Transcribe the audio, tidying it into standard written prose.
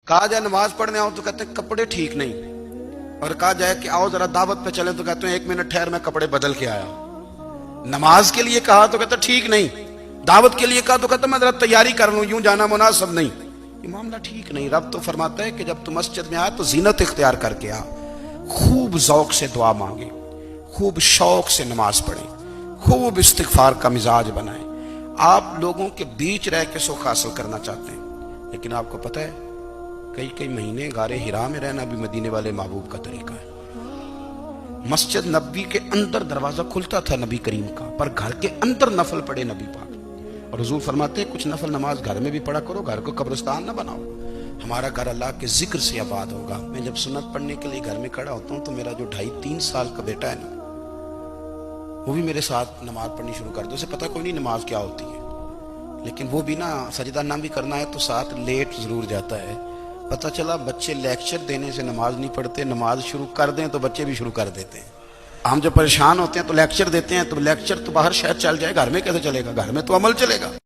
کہا جائے نماز پڑھنے آؤ تو کہتے ہیں کپڑے ٹھیک نہیں، اور کہا جائے کہ آؤ ذرا دعوت پہ چلیں تو کہتے ہیں 1 منٹ ٹھہر میں کپڑے بدل کے آیا۔ نماز کے لیے کہا تو کہتا ٹھیک نہیں، دعوت کے لیے کہا تو کہتا میں ذرا تیاری کر لوں، یوں جانا مناسب نہیں۔ یہ معاملہ ٹھیک نہیں۔ رب تو فرماتا ہے کہ جب تم مسجد میں آئے تو زینت اختیار کر کے آ، خوب ذوق سے دعا مانگے، خوب شوق سے نماز پڑھیں، خوب استغفار کا مزاج بنائیں۔ آپ لوگوں کے بیچ رہ کے سکھ حاصل کرنا چاہتے ہیں، لیکن آپ کو پتہ ہے کئی مہینے غار حرا میں رہنا بھی مدینے والے محبوب کا طریقہ ہے۔ مسجد نبی کے اندر دروازہ کھلتا تھا نبی کریم کا، پر گھر کے اندر نفل پڑے نبی پاک، اور حضور فرماتے ہیں کچھ نفل نماز گھر میں بھی پڑھا کرو، گھر کو قبرستان نہ بناؤ۔ ہمارا گھر اللہ کے ذکر سے آباد ہوگا۔ میں جب سنت پڑھنے کے لیے گھر میں کھڑا ہوتا ہوں تو میرا جو 2.5-3 سال کا بیٹا ہے نا، وہ بھی میرے ساتھ نماز پڑھنی شروع کر دو۔ اسے پتہ کوئی نہیں نماز کیا ہوتی ہے، لیکن وہ بھی نا سجدہ نہ بھی کرنا ہے تو ساتھ لیٹ ضرور جاتا ہے۔ پتہ چلا بچے لیکچر دینے سے نماز نہیں پڑھتے، نماز شروع کر دیں تو بچے بھی شروع کر دیتے ہیں۔ ہم جب پریشان ہوتے ہیں تو لیکچر دیتے ہیں، تو لیکچر تو باہر شاید چل جائے، گھر میں کیسے چلے گا؟ گھر میں تو عمل چلے گا۔